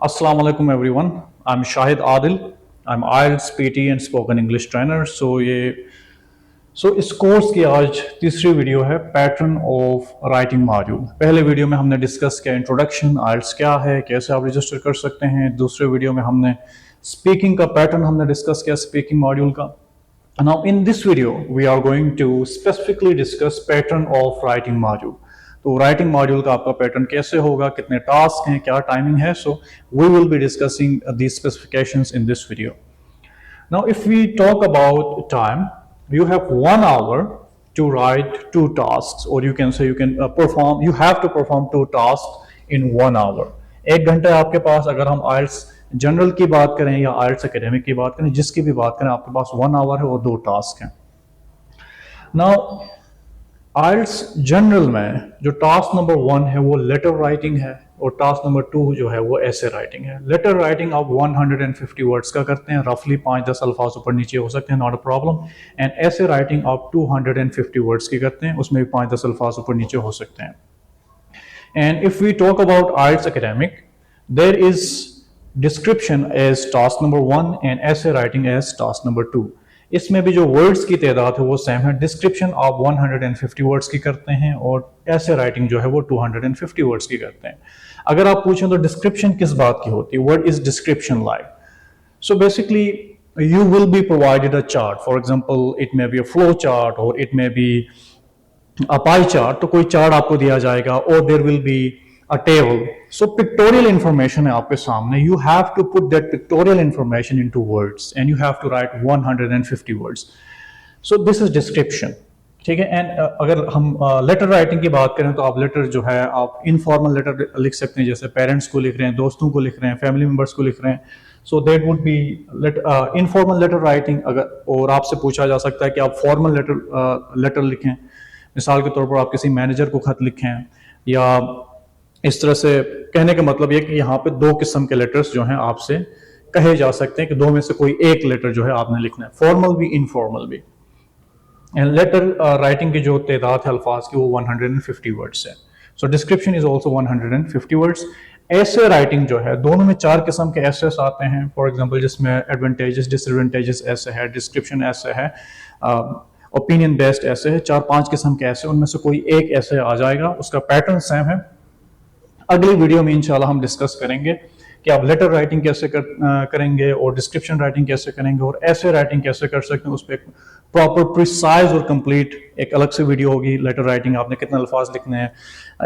Assalamu alaikum everyone. I'm Shahid Adil. I'm IELTS PT and spoken English trainer. इस course की आज तीसरी video है पैटर्न ऑफ राइटिंग मॉड्यूल। पहले video में हमने डिस्कस किया इंट्रोडक्शन, IELTS क्या है, कैसे आप रजिस्टर कर सकते हैं। दूसरे वीडियो में हमने स्पीकिंग का पैटर्न हमने डिस्कस किया, स्पीकिंग मॉड्यूल का। Now in this video we are going to specifically discuss pattern of writing module. तो राइटिंग मॉड्यूल का आपका पैटर्न कैसे होगा, कितने टास्क हैं, क्या टाइमिंग है। So we will be discussing these specifications in this video. Now, if we talk about time, you have 1 hour to write 2 tasks, or you can say you have to perform 2 tasks in 1 hour. 1 घंटा है आपके पास। अगर हम IELTS general की बात करें या IELTS academic की बात करें, जिसकी भी बात करें, आपके पास 1 hour है और 2 टास्क हैं। Now, IELTS जनरल में जो टास्क नंबर 1 है वो लेटर राइटिंग है, और टास्क नंबर 2 जो है वो ऐसे राइटिंग है। लेटर राइटिंग आप 150 वर्ड्स का करते हैं, रफली 5-10 अल्फाज ऊपर नीचे हो सकते हैं, not a problem. And essay writing आप 250 वर्ड्स की करते हैं, उसमें भी 5-10 अल्फाज ऊपर नीचे हो सकते हैं। And if we talk about IELTS academic, there is description as task number 1 and essay writing as task number 2। इसमें भी जो वर्ड्स की तादाद है वो सेम है। डिस्क्रिप्शन आप 150 वर्ड्स की करते हैं और ऐसे राइटिंग जो है वो 250 वर्ड्स की करते हैं। अगर आप पूछें तो डिस्क्रिप्शन किस बात की होती है, what is description like? So basically you will be provided a chart. For example, it may be a flow chart or it may be a pie chart. तो कोई चार्ट आपको दिया जाएगा, और there will be a table. So pictorial information है आपके सामने. You have to put that pictorial information into words and you have to write 150 words. So this is description. ठीक है। एंड अगर हम लेटर राइटिंग की बात करें तो आप लेटर जो है आप इनफॉर्मल लेटर लिख सकते हैं, जैसे पेरेंट्स को लिख रहे हैं, दोस्तों को लिख रहे हैं, फैमिली मेंबर्स को लिख रहे हैं। So that would be informal letter writing. अगर और आपसे पूछा जा सकता है कि आप फॉर्मल लेटर लिखें, मिसाल के तौर पर आप किसी मैनेजर को खत लिखें, या इस तरह से कहने का मतलब ये कि यहाँ पे 2 किस्म के लेटर्स जो हैं आपसे कहे जा सकते हैं कि 2 में से कोई एक लेटर जो है आपने लिखना है, फॉर्मल भी इनफॉर्मल भी। एंड लेटर राइटिंग की जो तादाद है अल्फाज की वो 150 वर्ड्स है। सो डिस्क्रिप्शन इज ऑल्सो 150 वर्ड्स। ऐसे राइटिंग जो है, दोनों में 4 किस्म के ऐसेस आते हैं। फॉर एग्जांपल जिसमें एडवांटेजेस डिसएडवांटेजेस ऐसे है, डिस्क्रिप्शन ऐसे है, ओपिनियन बेस्ड ऐसे है। 4-5 किस्म के ऐसे, उनमें से कोई एक ऐसे आ जाएगा, उसका पैटर्न सेम है। अगली वीडियो में इंशाल्लाह हम डिस्कस करेंगे कि आप लेटर राइटिंग कैसे करेंगे और डिस्क्रिप्शन राइटिंग कैसे करेंगे और ऐसे राइटिंग कैसे कर सकते हैं। उस पर एक प्रॉपर प्रिसाइज और कंप्लीट एक अलग से वीडियो होगी। लेटर राइटिंग आपने कितने अल्फाज लिखने हैं,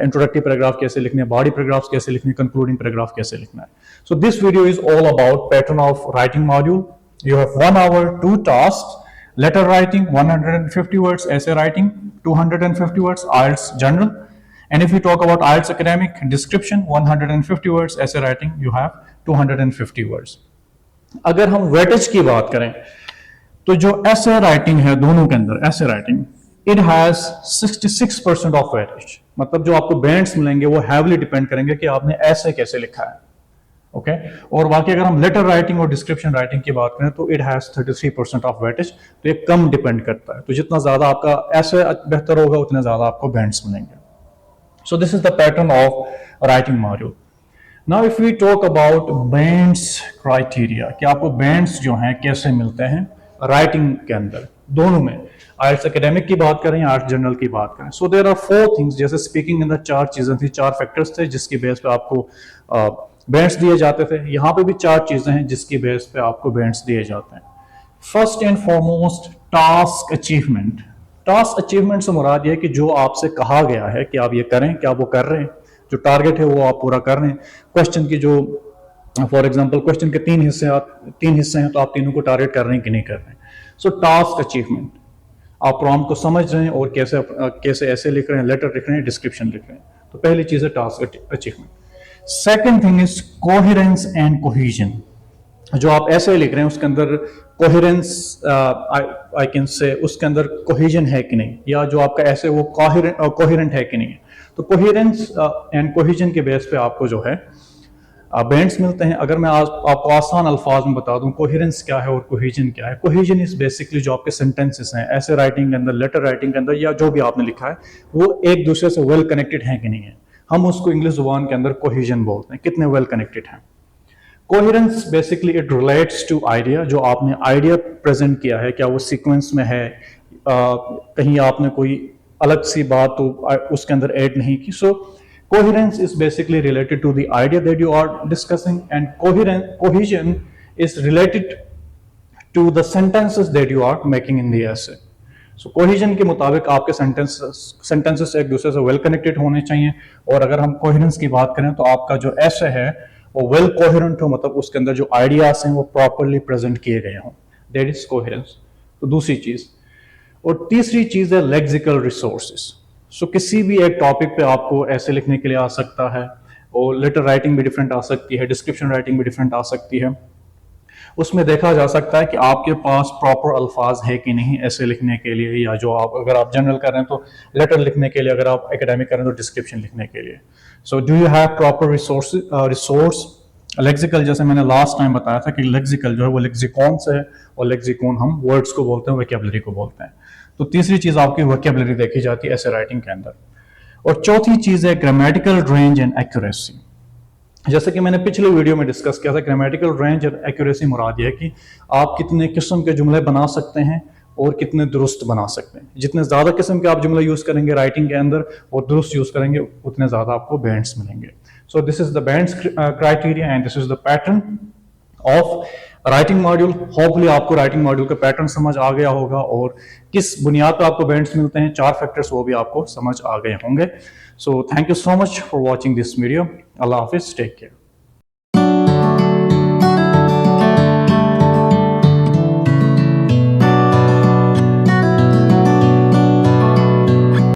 इंट्रोडक्टिव पैराग्राफ कैसे लिखने हैं, बॉडी पैराग्राफ्स कैसे लिखने हैं, कंक्लूडिंग पैराग्राफ कैसे लिखना है। So this video is all about pattern of writing module. You have 1 hour, 2 tasks, letter writing 150 words, essay writing 250 words, IELTS general. And if we talk about IELTS academic, description 150 words, essay writing you have 250 words. अगर हम weightage की बात करें तो जो essay writing है, दोनों के अंदर essay writing it has 66% of weightage. मतलब जो आपको बैंड्स मिलेंगे वो हैवली डिपेंड करेंगे कि आपने ऐसे कैसे लिखा है। ओके और बाकी अगर हम लेटर राइटिंग और डिस्क्रिप्शन राइटिंग की बात करें तो इट हैज 33% ऑफ वेटेज। तो ये कम डिपेंड करता है। तो जितना ज्यादा आपका ऐसे बेहतर होगा उतने ज्यादा आपको बैंड्स मिलेंगे। So this is the pattern of writing module. Now if we talk about bands criteria, कि आपको bands जो हैं कैसे मिलते हैं राइटिंग के अंदर, दोनों में IELTS एकेडमिक की बात करें या IELTS जनरल की बात करें। So there are 4 things, जैसे स्पीकिंग के अंदर 4 चीजें थी, 4 फैक्टर्स थे जिसकी बेस पे आपको बैंड्स दिए जाते थे। यहाँ पे भी 4 चीजें हैं जिसकी बेस पे आपको बैंड्स दिए जाते हैं। First and foremost task achievement. Task achievement से मुराद ये है कि जो आपसे कहा गया है कि आप ये करें, क्या आप वो कर रहे हैं, जो टारगेट है वो आप पूरा कर रहे हैं। क्वेश्चन की जो फॉर एग्जांपल क्वेश्चन के 3 हिस्से हैं तो आप तीनों को टारगेट कर रहे हैं कि नहीं कर रहे हैं। सो टास्क अचीवमेंट, आप प्रॉम्प्ट को समझ रहे हैं और कैसे ऐसे लिख रहे हैं, लेटर लिख रहे हैं, डिस्क्रिप्शन लिख रहे हैं। तो पहली चीज है task achievement. Second thing is coherence and cohesion. जो आप ऐसे लिख रहे हैं उसके अंदर कोहेरेंस आई कैन से उसके अंदर कोहेजन है कि नहीं, या जो आपका ऐसे वो कोहेरेंट है कि नहीं है। तो कोहेरेंस एंड कोहेजन के बेस पे आपको जो है बैंड्स मिलते हैं। अगर मैं आपको आसान अल्फाज में बता दूं कोहेरेंस क्या है और कोहेजन क्या है। कोहेजन इज बेसिकली जो आपके सेंटेंसेस हैं ऐसे राइटिंग के अंदर, लेटर राइटिंग के अंदर, या जो भी आपने लिखा है वो एक दूसरे से वेल कनेक्टेड हैं कि नहीं है। हम उसको इंग्लिश जुबान के अंदर कोहेजन बोलते हैं, कितने वेल कनेक्टेड हैं। Coherence basically it relates to idea, जो आपने आइडिया प्रेजेंट किया है, क्या वो सीक्वेंस में है, कहीं आपने कोई अलग सी बात तो उसके अंदर ऐड नहीं की. सो coherence is basically related to the idea that you are discussing, and cohesion is related to the sentences that you are making in the essay. So cohesion के मुताबिक आपके sentences एक दूसरे से well connected होने चाहिए, और अगर हम coherence की बात करें तो आपका जो essay है वो well coherent हो, मतलब उसके अंदर जो ideas हैं वो properly present किए गए हों. That is coherence. तो दूसरी चीज़, और तीसरी चीज़ है lexical resources. सो किसी भी एक टॉपिक पे आपको ऐसे लिखने के लिए आ सकता है, और लेटर राइटिंग भी डिफरेंट आ सकती है, डिस्क्रिप्शन राइटिंग भी डिफरेंट आ सकती है. उसमें देखा जा सकता है कि आपके पास प्रॉपर अल्फाज है कि नहीं ऐसे लिखने के लिए, या जो आप अगर आप जनरल कर रहे हैं तो लेटर लिखने के लिए, अगर आप एकेडमिक कर रहे हैं तो डिस्क्रिप्शन लिखने के लिए. So do you have proper resource. Lexical, जैसे मैंने लास्ट टाइम बताया था कि लेक्सिकल जो है वो लेक्सिकॉन से है, और लेक्सिकॉन हम वर्ड्स को बोलते हैं, वोकैबुलरी को बोलते हैं. तो तीसरी चीज आपकी वोकैबुलरी देखी जाती है ऐसे राइटिंग के अंदर. और चौथी चीज है ग्रामेटिकल रेंज एंड एक्यूरेसी. जैसे कि मैंने पिछले वीडियो में डिस्कस किया था, ग्रामेटिकल रेंज और एक्यूरेसी मुराद ये है कि आप कितने किस्म के जुमले बना सकते हैं और कितने दुरुस्त बना सकते हैं. जितने ज्यादा किस्म के आप जुमले यूज करेंगे राइटिंग के अंदर और दुरुस्त यूज करेंगे, उतने ज्यादा आपको बैंड्स मिलेंगे. So this is the bands criteria and this is the pattern of writing module. Hopefully आपको राइटिंग मॉड्यूल का पैटर्न समझ आ गया होगा, और किस बुनियाद पर आपको बैंड्स मिलते हैं, 4 फैक्टर्स वो भी आपको समझ आ गए होंगे. So thank you so much for watching this video. अल्लाह हाफिज, टेक केयर.